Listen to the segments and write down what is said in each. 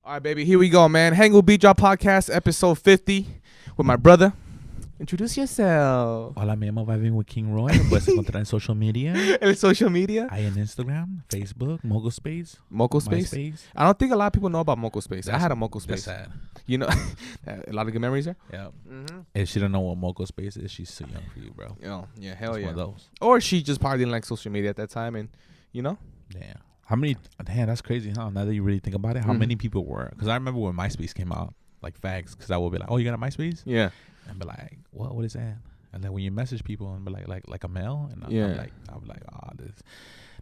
All right, baby, here we go, man. Hang with Beatdrop podcast, episode 50, with my brother. Introduce yourself. Hola, me llamo Viving with King Roy. Me puedes encontrar en social media. En social media? Hay en Instagram, Facebook, Moco Space. Moco Space? MySpace. I don't think a lot of people know about Moco Space. I had a Moco Space. That's sad. You know, a lot of good memories there? Yeah. Mm-hmm. If she don't know what Moco Space is, she's too young for you, bro. Oh, yeah, hell It's yeah. one of those. Or she just probably didn't like social media at that time and, you know? Damn. How many? Damn, that's crazy, huh? Now that you really think about it, how many people were? Because I remember when MySpace came out, like facts, because I would be like, oh, you got a MySpace? Yeah. And be like, what is that? And then when you message people and be like a mail, and I'm like, oh, this.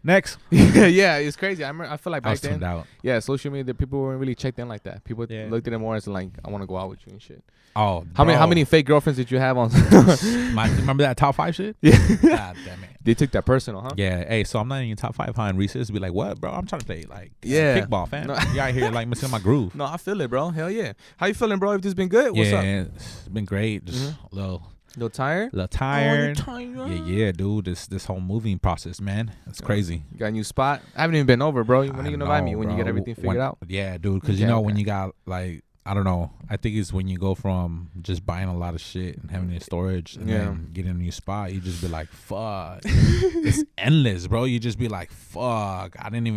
Next. Yeah, it's crazy. I feel like I was back then, tuned out. yeah, social media, people weren't really checked in like that. People looked at it more as like, I want to go out with you and shit. Oh, How many fake girlfriends did you have on? Remember that top 5 shit? Yeah. God damn it. They took that personal, huh? Yeah. Hey, so I'm not in your top 5, huh? And recess be like, what, bro? I'm trying to play like Yeah. kickball, fam. No. You out here like missing my groove. No, I feel it, bro. Hell yeah. How you feeling, bro? If this been good? What's up? It's been great. Just a little tired? tired. Oh, you tired? Yeah, dude. This whole moving process, man. It's crazy. You got a new spot? I haven't even been over, bro. When are you gonna invite me? When bro. you get everything figured out? Yeah, dude. Because when you got like, I don't know. I think it's when you go from just buying a lot of shit and having it in storage and then getting a new spot, you just be like, fuck. It's endless, bro. You just be like, fuck.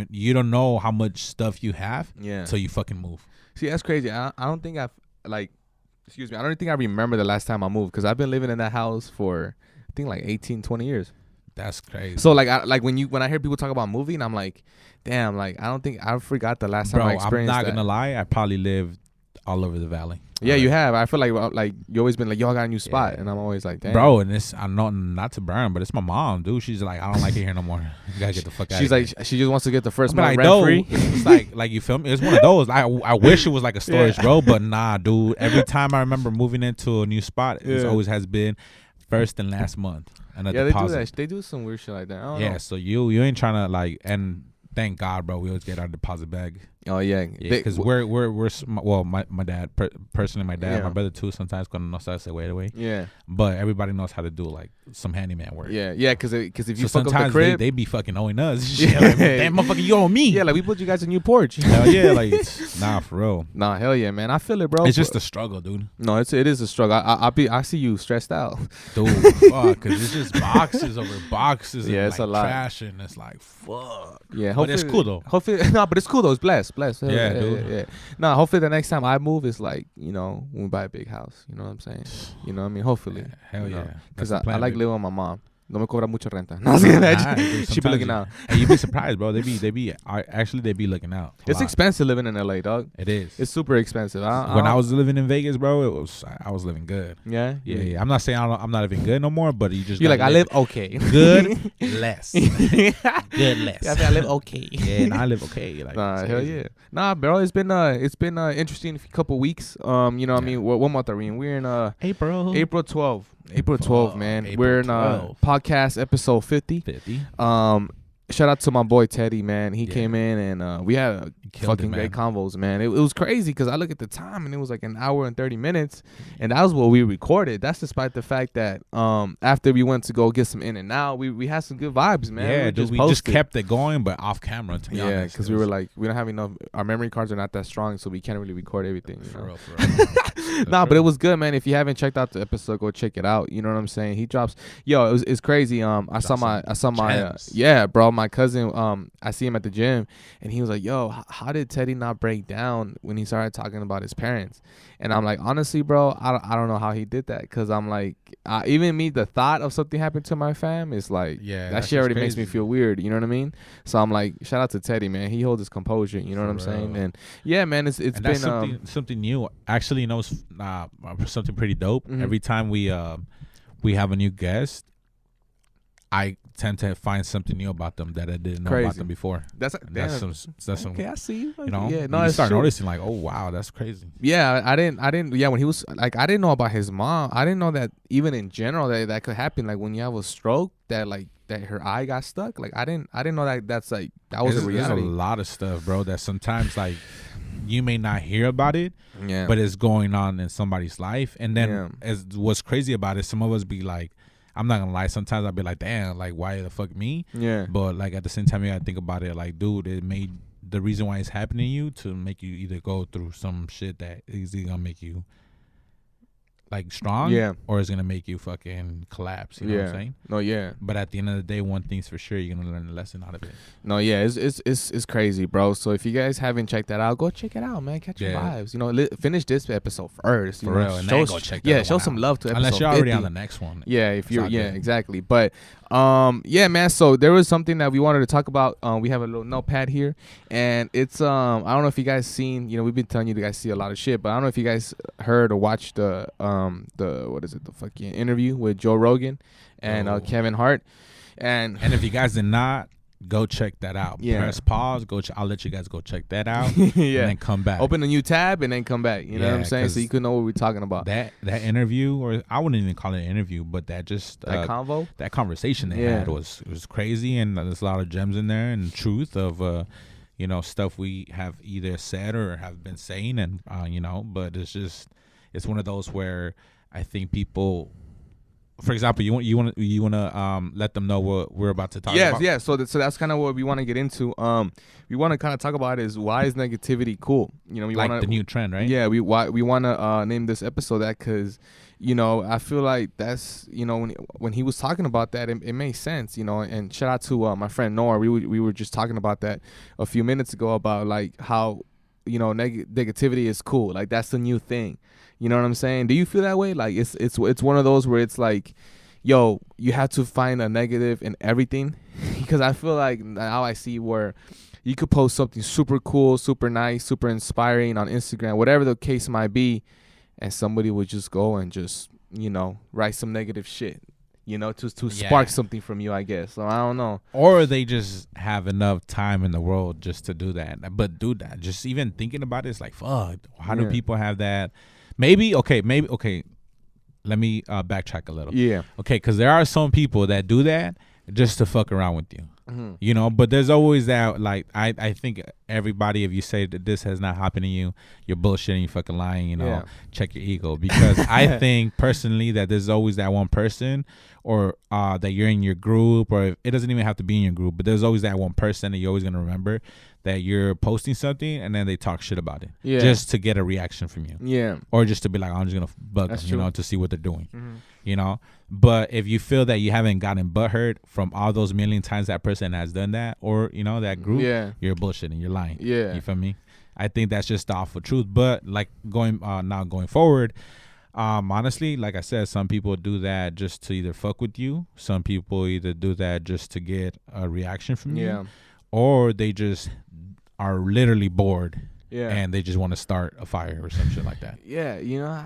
You don't know how much stuff you have until you fucking move. See, that's crazy. I don't think I don't think I remember the last time I moved because I've been living in that house for, I think, like 18, 20 years. That's crazy. So, when I hear people talk about moving, I'm like, damn, like, I forgot the last time I experienced that. I'm not going to lie. I probably lived all over the valley. Yeah, you have. I feel like you always been like, yo, I got a new spot. And I'm always like, damn. Bro, and I know not to burn, but it's my mom, dude. She's like, I don't like it here no more. You got to get the fuck out of here. She's like, she just wants to get the first month like, rent free. It's like, you feel me? It's one of those. I wish it was like a storage, bro, but nah, dude. Every time I remember moving into a new spot, it always has been first and last month. And a deposit. They do that. They do some weird shit like that. I don't know. So you ain't trying to like, and thank God, bro, we always get our deposit back. Oh yeah, because my dad, personally, my dad, my brother too. Sometimes gonna know how to say wait away. Yeah, but everybody knows how to do like some handyman work. Yeah, because if you fuck up the crib, they be fucking owing us. Like, damn, motherfucker, you owe me. Yeah, like we put you guys a new porch. Hell yeah, like nah, for real. Nah, hell yeah, man. I feel it, bro. It's just a struggle, dude. No, it is a struggle. I see you stressed out, dude. Fuck, because it's just boxes over boxes. Yeah, and it's like a lot. Trash and it's like fuck. Yeah, but it's cool though. Hopefully, but it's cool though. It's blessed. Yeah, dude. Yeah. Nah, hopefully the next time I move is like, when we buy a big house. You know what I'm saying? You know what I mean? Hopefully. Yeah, hell yeah. Because I like living with my mom. No me cobra mucho renta. No, she be looking out. Hey, you'd be surprised, bro. They be looking out. It's expensive living in LA, dog. It is. It's super expensive. When I was living in Vegas, bro, I was living good. Yeah. I'm not saying I'm not living good no more, but you're like, I live okay. Good less. Good less. Yeah, I live okay. Yeah, and I live okay. Like, nah, hell yeah. Nah, bro, it's been interesting couple weeks. You know what I mean? What month are we in? We're in April 12th. April 12th, man. We're in podcast episode 50. Shout out to my boy Teddy, man. He came in and we had fucking great convos, man. It was crazy because I look at the time and it was like an hour and 30 minutes, and that was what we recorded. That's despite the fact that after we went to go get some in and out, we had some good vibes, man. Yeah, we just kept it going, but off camera. Yeah, because we were like, we don't have enough. Our memory cards are not that strong, so we can't really record everything. You know? For real. Nah, but it was good, man. If you haven't checked out the episode, go check it out. You know what I'm saying? He drops. Yo, it's crazy. I saw my yeah, bro. My cousin, I see him at the gym, and he was like, "Yo, how did Teddy not break down when he started talking about his parents?" And I'm like, honestly, bro, I don't know how he did that, because I'm like, even me, the thought of something happened to my fam is like, that shit already makes me feel weird. You know what I mean? So I'm like, shout out to Teddy, man. He holds his composure. You know what I'm saying? And yeah, man, it's been something new. Actually, something pretty dope. Mm-hmm. Every time we have a new guest, I tend to find something new about them that I didn't know about them before. That's some. Okay, I see you. You know, yeah, no, you start noticing like, oh wow, that's crazy. Yeah, I didn't. Yeah, when he was like, I didn't know about his mom. I didn't know that even in general that could happen. Like when you have a stroke, that her eye got stuck. Like I didn't know that that was a reality. There's a lot of stuff, bro. That sometimes like you may not hear about it, but it's going on in somebody's life. And then as what's crazy about it, some of us be like, I'm not gonna lie, sometimes I'll be like, damn, like why the fuck me? Yeah. But like at the same time, you gotta think about it, like, dude, it made the reason why it's happening to you to make you either go through some shit that is either gonna make you like strong, or it's gonna make you fucking collapse. You know what I'm saying? No, yeah. But at the end of the day, one thing's for sure, you're gonna learn a lesson out of it. No, yeah, it's crazy, bro. So if you guys haven't checked that out, go check it out, man. Catch your vibes. You know, finish this episode first. For real, and then go check that show some love to episode unless you're already 50. on the next one. Yeah, if you're exactly. But yeah, man. So there was something that we wanted to talk about. We have a little notepad here, and it's I don't know if you guys seen. You know, we've been telling you guys see a lot of shit, but I don't know if you guys heard or watched the what is it, the fucking interview with Joe Rogan and Kevin Hart, and if you guys did not, go check that out. Press pause. I'll let you guys go check that out. And then come back. Open a new tab and then come back. You know what I'm saying? So you could know what we're talking about. That interview, or I wouldn't even call it an interview, but that convo, that conversation they had was crazy, and there's a lot of gems in there and truth of stuff we have either said or have been saying, and but it's one of those where I think people. For example, you want to let them know what we're about to talk about. Yeah. So that's kind of what we want to get into. We want to kind of talk about is why is negativity cool? You know, we the new trend, right? Yeah, we want to name this episode that because I feel like that's when he was talking about that, it made sense. And shout out to my friend Noah. We were just talking about that a few minutes ago about like how negativity is cool. Like that's the new thing. You know what I'm saying? Do you feel that way? Like it's one of those where it's like, yo, you have to find a negative in everything. Because I feel like now I see where you could post something super cool, super nice, super inspiring on Instagram, whatever the case might be, and somebody would just go and just, write some negative shit, to spark something from you, I guess. So I don't know. Or they just have enough time in the world just to do that. But do that. Just even thinking about it, it's like, fuck, how do people have that? Maybe, okay. Let me backtrack a little. Yeah. Okay, because there are some people that do that just to fuck around with you. Mm-hmm. But there's always that, like, I think everybody, if you say that this has not happened to you, you're bullshitting, you fucking lying, check your ego. Because I think personally that there's always that one person or that you're in your group, or it doesn't even have to be in your group, but there's always that one person that you're always going to remember that you're posting something and then they talk shit about it just to get a reaction from you. Yeah. Or just to be like, I'm just going to bug them, to see what they're doing. Mm-hmm. But if you feel that you haven't gotten butthurt from all those million times that person has done that, or, that group, you're bullshitting, you're lying. Yeah. You feel me? I think that's just the awful truth. But like going forward, honestly, like I said, some people do that just to either fuck with you. Some people either do that just to get a reaction from you. Or they just are literally bored, and they just want to start a fire or some shit like that. Yeah,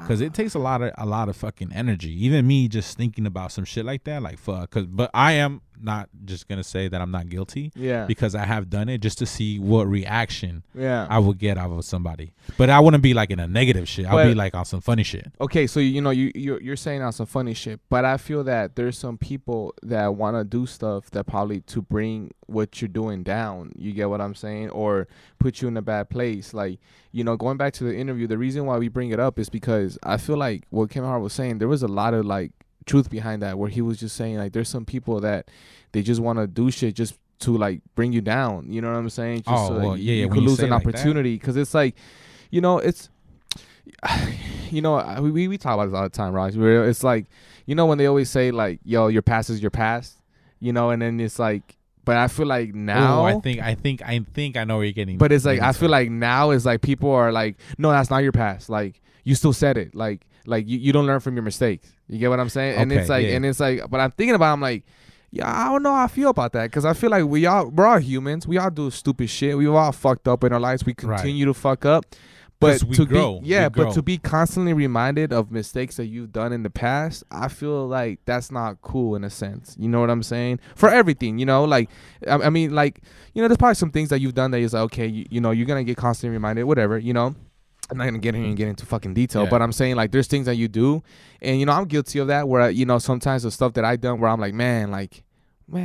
because it takes a lot of fucking energy. Even me just thinking about some shit like that, like fuck. But I am not just gonna say that I'm not guilty. Yeah, because I have done it just to see what reaction. Yeah, I would get out of somebody. But I wouldn't be like in a negative shit. I'll be like on some funny shit. Okay, so you're saying on some funny shit, but I feel that there's some people that want to do stuff that probably to bring what you're doing down. You get what I'm saying, or put you in a bad place. Like going back to the interview, the reason why we bring it up is because I feel like what Kevin Hart was saying, there was a lot of like truth behind that, where he was just saying like there's some people that they just want to do shit just to like bring you down. You know what I'm saying? Just you could lose an opportunity because it's like, it's we talk about this all the time, Raj. It's like when they always say like, yo, your past is your past, and then it's like. But I feel like now, I think I know where you're getting. But it's like I feel like now is like people are like, no, that's not your past. Like you still said it. Like you don't learn from your mistakes. You get what I'm saying? And it's like, but I'm thinking about, I'm like, yeah, I don't know how I feel about that, because I feel like we're all humans. We all do stupid shit. We all fucked up in our lives. We continue to fuck up. But to be constantly reminded of mistakes that you've done in the past, I feel like that's not cool in a sense. You know what I'm saying? For everything, like, I mean, like, there's probably some things that you've done that is like, okay, you're going to get constantly reminded, whatever, I'm not going to get here and get into fucking detail, but I'm saying like there's things that you do, and, I'm guilty of that where, sometimes the stuff that I done where I'm like, man,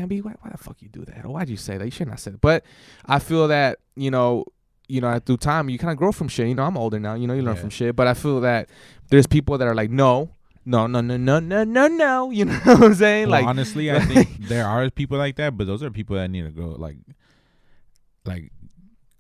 B, why the fuck you do that? Or why'd you say that? You shouldn't have said it. But I feel that, through time, you kind of grow from shit. I'm older now. You learn from shit. But I feel that there's people that are like, no. You know what I'm saying? Well, like, honestly, I think there are people like that, but those are people that need to grow. Like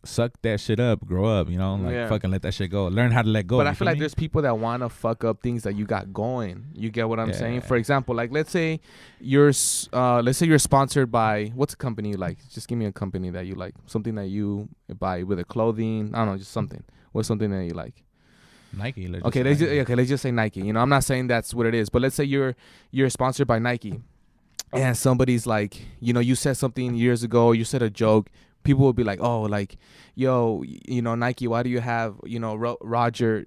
suck that shit up, grow up, like fucking let that shit go. Learn how to let go. But I feel like there's people that want to fuck up things that you got going. You get what I'm saying? For example, like let's say you're sponsored by, what's a company you like? Just give me a company that you like. Something that you buy with a clothing. I don't know, just something. What's something that you like? Nike. Let's just say Nike. I'm not saying that's what it is, but let's say you're sponsored by Nike, and somebody's like, you said something years ago, you said a joke. People will be like, oh, like, yo, Nike, why do you have, Roger,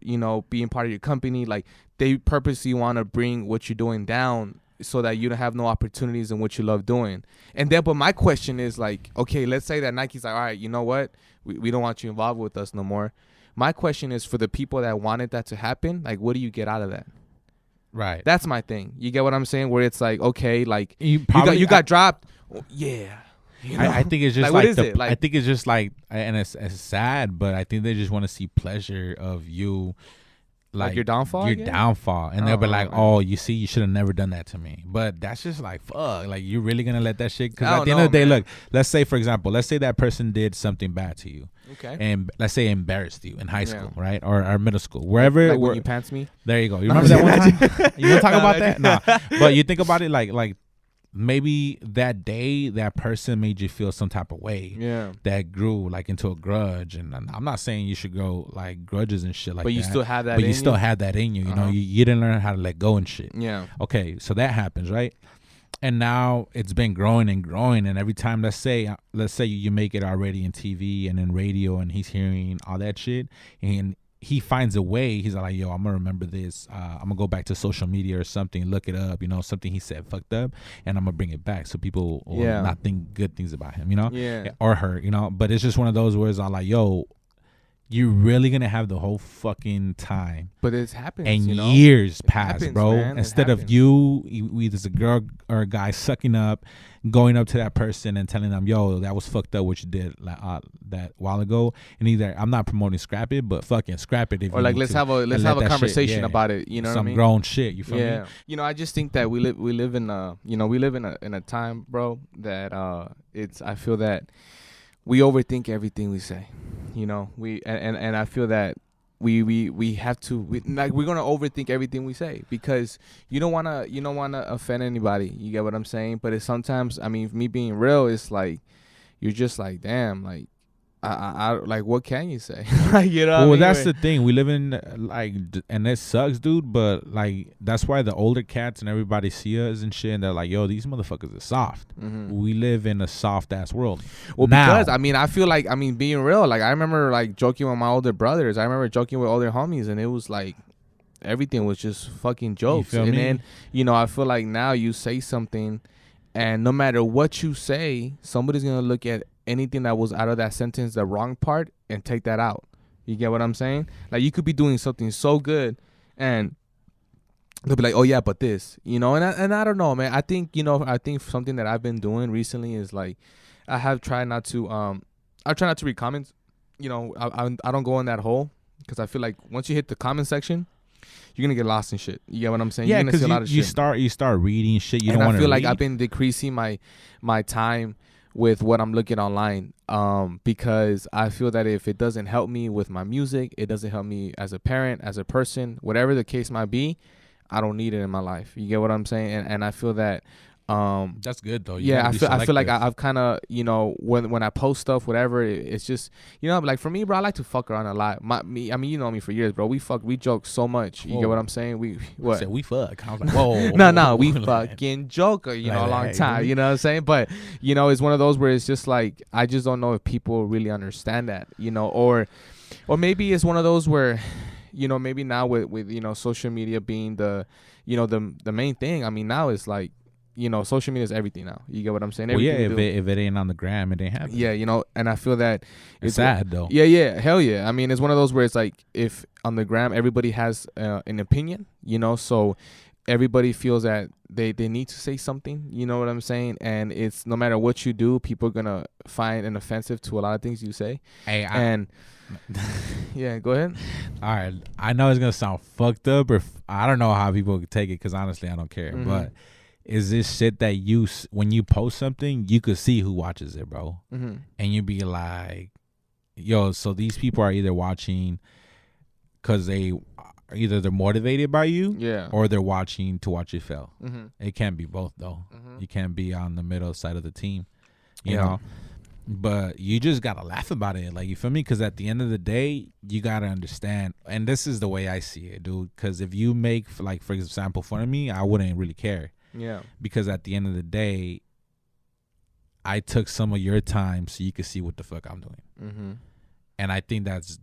being part of your company? Like, they purposely want to bring what you're doing down so that you don't have no opportunities in what you love doing. And then, but my question is like, okay, let's say that Nike's like, all right, you know what? We don't want you involved with us no more. My question is for the people that wanted that to happen, like, what do you get out of that? Right. That's my thing. You get what I'm saying? Where it's like, okay, like, you got dropped. Oh, yeah. I think it's just like what is it? Like, I think it's just like, and it's sad, but I think they just want to see pleasure of you, like your downfall. And they'll be like, "Oh, you see, you should have never done that to me." But that's just like, fuck. Like, you're really gonna let that shit? Because at the end of the day, look. Let's say, for example, that person did something bad to you. Okay. And let's say embarrassed you in high school, right, or middle school, wherever. Like when you pants me. There you go. You remember that one time? You want to talk about that? No. But you think about it, like. Maybe that day that person made you feel some type of way that grew like into a grudge. And I'm not saying you should go like grudges and shit like that. But you still have that. But you still have that in you. You know, you didn't learn how to let go and shit. Yeah. Okay, so that happens, right? And now it's been growing and growing. And every time, let's say you make it already in TV and in radio, and he's hearing all that shit, and he finds a way. He's like, yo, I'm gonna remember this. I'm gonna go back to social media or something, look it up, something he said fucked up, and I'm gonna bring it back so people will not think good things about him, or her, But it's just one of those words. I'm like, yo, you're really gonna have the whole fucking time, but it happens, and years pass, happens, bro. Man. Instead of you, either as a girl or a guy, sucking up, going up to that person and telling them, yo, that was fucked up what you did that while ago. And either, I'm not promoting scrap it, but fucking scrap it. If or like let's have a conversation about it. You know what I mean? Some grown shit. You feel me? I just think that we live in a time, bro, that I feel that we overthink everything we say. And I feel that we have to we're gonna overthink everything we say because you don't wanna offend anybody. You get what I'm saying? But it's sometimes, I mean, me being real, it's like you're just like, damn, like I like, what can you say? Well, that's the thing. We live in and it sucks, dude. But like, that's why the older cats and everybody see us and shit, and they're like, yo, these motherfuckers are soft. Mm-hmm. We live in a soft ass world. Well, because I mean, I feel like, I mean, being real, like I remember like joking with my older brothers. I remember joking with older homies, and it was like everything was just fucking jokes. And then I feel like now you say something, and no matter what you say, somebody's gonna look at anything that was out of that sentence, the wrong part, and take that out. You get what I'm saying? Like, you could be doing something so good, and they'll be like, oh yeah, but this, and I don't know, man. I think something that I've been doing recently is like, I try not to read comments. I don't go in that hole because I feel like once you hit the comment section, you're gonna get lost in shit. You get what I'm saying? Yeah, because you start reading shit. You don't want to. I feel like I've been decreasing my time with what I'm looking online, because I feel that if it doesn't help me with my music, it doesn't help me as a parent, as a person, whatever the case might be, I don't need it in my life. You get what I'm saying? And I feel that that's good though. I feel like I've kind of, when I post stuff, whatever, it's just, like for me, bro, I like to fuck around a lot. I mean, you know me for years, bro. We joke so much. You get what I'm saying? We said we fuck. I was like, whoa. no, we fucking joke. A long time. You know what I'm saying? But it's one of those where it's just like, I just don't know if people really understand that. Or maybe it's one of those where, maybe now with social media being the main thing. I mean, now it's like, social media is everything now. You get what I'm saying? Well, yeah, if it ain't on the gram, it ain't happening. Yeah, and I feel that it's sad though. Yeah, hell yeah. I mean, it's one of those where it's like, if on the gram everybody has an opinion, so everybody feels that they need to say something. You know what I'm saying? And it's no matter what you do, people are gonna find an offensive to a lot of things you say. Yeah, go ahead. All right, I know it's gonna sound fucked up, or I don't know how people can take it, because honestly, I don't care, Mm-hmm. but. Is this shit that when you post something, you could see who watches it, bro. Mm-hmm. And you be like, so these people are either watching because they're motivated by you, or they're watching to watch you fail. It can't be both though. You can't be on the middle side of the team, you know. But you just gotta laugh about it, like, you feel me? Because at the end of the day, you gotta understand, and this is the way I see it, dude. Because if you make, like, for example, fun of me, I wouldn't really care. Yeah. Because at the end of the day, I took some of your time so you could see what the fuck I'm doing. And I think that's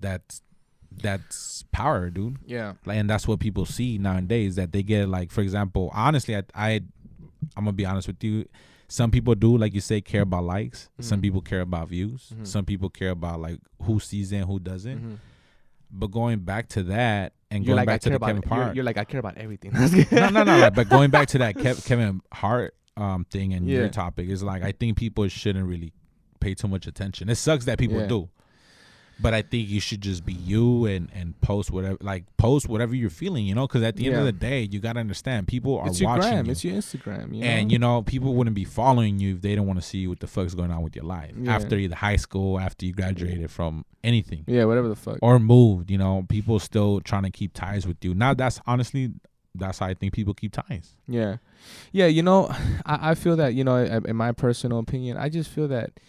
power, dude. Yeah. Like, and that's what people see nowadays, that they get, like, for example, honestly, I'm gonna be honest with you. Some people do, like you say, care about likes. Some people care about views. Some people care about, like, who sees it and who doesn't. But going back to that, and going back to the Kevin Hart, you're like, I care about everything. no. Like, but going back to that Kevin Hart thing and your topic is, like, I think people shouldn't really pay too much attention. It sucks that people do. But I think you should just be you and post whatever you're feeling, you know, because at the end of the day, you got to understand, people are watching you. It's your Instagram, you know? And, you know, people wouldn't be following you if they don't want to see what the fuck's going on with your life after either high school, after you graduated from anything. Yeah, whatever the fuck. Or moved, you know, people still trying to keep ties with you. Now, that's how I think people keep ties. Yeah. Yeah, you know, I feel that, you know, in my personal opinion, I just feel that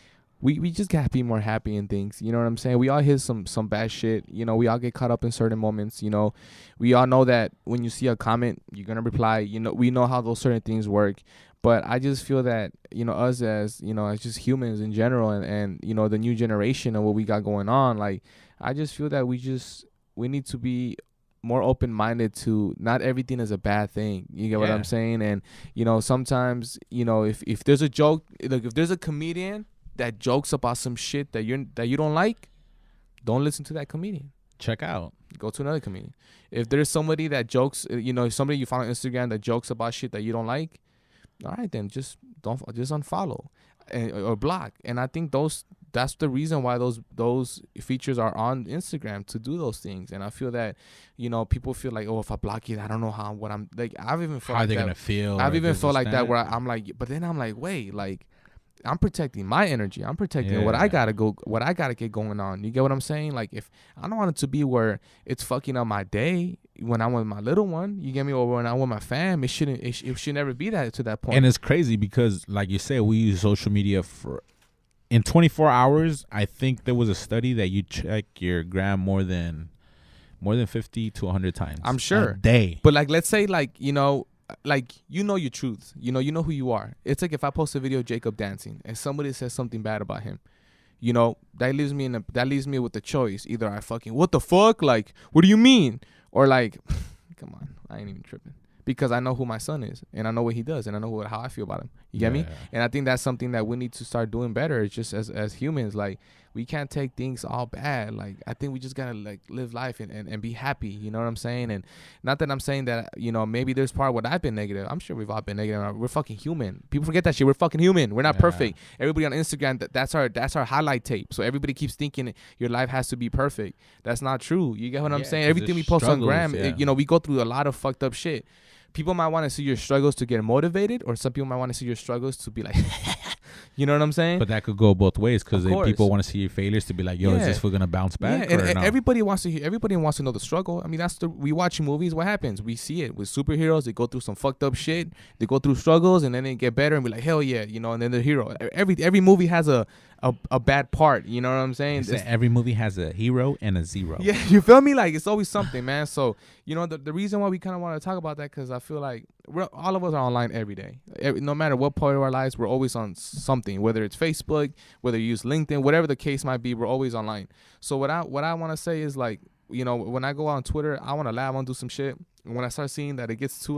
we just gotta be more happy in things. You know what I'm saying? We all hit some bad shit. You know, we all get caught up in certain moments. You know, we all know that when you see a comment, you're gonna reply. You know, we know how those certain things work. But I just feel that, you know, us as, you know, as just humans in general, and you know, the new generation and what we got going on, like, I just feel that we need to be more open-minded to not everything is a bad thing. You get what I'm saying? And, you know, sometimes, you know, if there's a joke, like, if there's a comedian that jokes about some shit that you don't like, don't listen to that comedian. Check out. Go to another comedian. If there's somebody that jokes, you know, somebody you follow on Instagram that jokes about shit that you don't like, all right, then just unfollow or block. And I think that's the reason why those features are on Instagram, to do those things. And I feel that, you know, people feel like, oh, if I block it, I don't know what I'm like. I've even felt how like they're that. Gonna feel. I've even felt like that, where I'm like, but then I'm like, wait, like, I'm protecting my energy. I'm protecting what I gotta get going on. You get what I'm saying? Like, if I don't want it to be where it's fucking up my day when I'm with my little one, you get me, or when I'm with my fam, it should never be that to that point. And it's crazy because, like you said, we use social media in 24 hours. I think there was a study that you check your gram more than 50 to 100 times. I'm sure a day. But, like, let's say, like, you know, like, you know your truth, you know who you are. It's like if I post a video of Jacob dancing and somebody says something bad about him, you know, that leaves me with the choice. Either I fucking, what the fuck, like, what do you mean? Or, like, come on, I ain't even tripping, because I know who my son is, and I know what he does, and I know how I feel about him. You get me? And I think that's something that we need to start doing better. It's just as humans, like, we can't take things all bad. Like, I think we just gotta, like, live life and be happy. You know what I'm saying? And not that I'm saying that, you know, maybe there's part where I've been negative. I'm sure we've all been negative. We're fucking human. People forget that shit. We're fucking human. We're not perfect. Everybody on Instagram, that's our highlight tape. So everybody keeps thinking your life has to be perfect. That's not true. You get what I'm saying? Everything we post on Gram, you know, we go through a lot of fucked up shit. People might want to see your struggles to get motivated, or some people might want to see your struggles to be like, you know what I'm saying? But that could go both ways, because people want to see your failures to be like, yo, is this gonna bounce back? Yeah, and everybody wants to know the struggle. I mean, we watch movies. What happens? We see it with superheroes. They go through some fucked up shit. They go through struggles, and then they get better, and be like, hell yeah, you know. And then the hero. Every movie has a bad part. You know what I'm saying? Every movie has a hero and a zero. Yeah, you feel me? Like, it's always something, man. So, you know, the reason why we kind of want to talk about that, because I feel like all of us are online every day. No matter what part of our lives, we're always on something, whether it's Facebook, whether you use LinkedIn, whatever the case might be, we're always online. So what I want to say is, like, you know, when I go on Twitter, I want to laugh, I want to do some shit. And when I start seeing that it gets too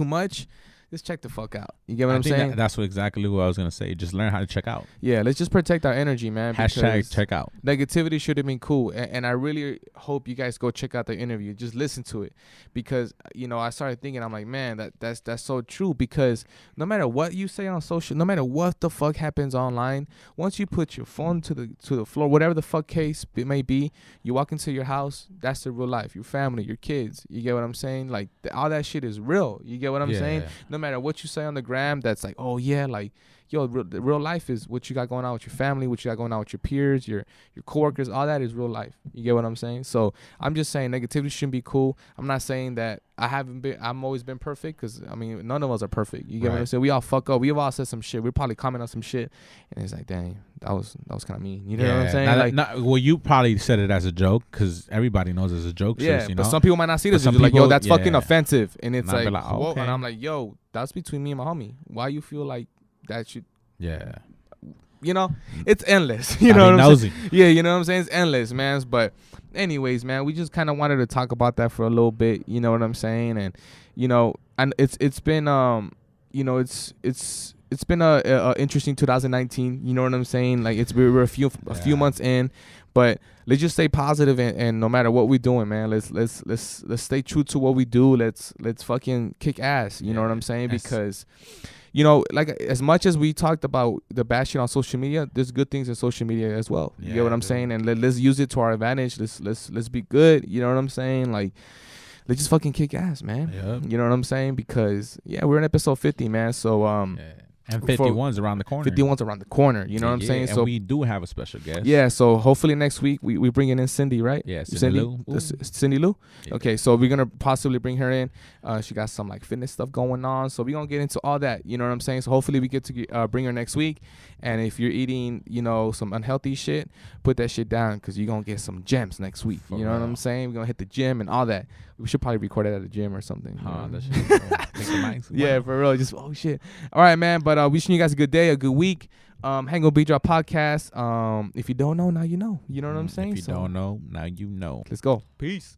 much, just check the fuck out. You get what I'm saying? That's exactly what I was going to say. Just learn how to check out. Yeah, let's just protect our energy, man. Hashtag check out. Negativity should have been cool. And I really hope you guys go check out the interview. Just listen to it. Because, you know, I started thinking, I'm like, man, that's so true. Because no matter what you say on social, no matter what the fuck happens online, once you put your phone to the floor, whatever the fuck case it may be, you walk into your house, that's the real life. Your family, your kids. You get what I'm saying? Like, all that shit is real. You get what I'm saying? No matter what you say on the gram, that's like, oh yeah, like, yo, the real life is what you got going on with your family, what you got going on with your peers, your coworkers. All that is real life. You get what I'm saying? So I'm just saying negativity shouldn't be cool. I'm not saying that I'm always been perfect, because I mean none of us are perfect. You get what I'm saying? We all fuck up. We've all said some shit. We probably comment on some shit, and it's like, dang, that was kind of mean. You know what I'm saying? Well, you probably said it as a joke, because everybody knows it's a joke. Yeah, you but know? some people might not see this. They're like, yo, that's fucking offensive, and it's like, okay. And I'm like, yo, that's between me and my homie. Why you feel like that should? Yeah. You know, it's endless. You know what I'm saying? Yeah, you know what I'm saying? It's endless, man. But anyways, man, we just kind of wanted to talk about that for a little bit. You know what I'm saying? And you know, and it's been you know, it's been a interesting 2019. You know what I'm saying? Like we're a few months in, but let's just stay positive, and no matter what we're doing, man, let's stay true to what we do. Let's fucking kick ass. You know what I'm saying? Because you know, like as much as we talked about the bad shit on social media, there's good things in social media as well. You get what I'm saying? And let's use it to our advantage. Let's be good. You know what I'm saying? Like, let's just fucking kick ass, man. Yep. You know what I'm saying? Because we're in episode 50, man. So and 51's around the corner. 51's around the corner. You know what I'm saying? And so we do have a special guest. Yeah. So hopefully next week we bring in Cindy, right? Yeah, Cindy Lou. Cindy Lou. Yeah. Okay. So we're gonna possibly bring her in. She got some like fitness stuff going on. So we're gonna get into all that. You know what I'm saying? So hopefully we get to bring her next week. And if you're eating, you know, some unhealthy shit, put that shit down, because you're gonna get some gems next week. You know what I'm saying? We're gonna hit the gym and all that. We should probably record it at the gym or something. That shit. Yeah, for real. Just shit. All right, man. But wishing you guys a good day, a good week. Hang on Beatdrop podcast. If you don't know, now you know. You know what I'm saying? If you don't know, now you know. Let's go. Peace.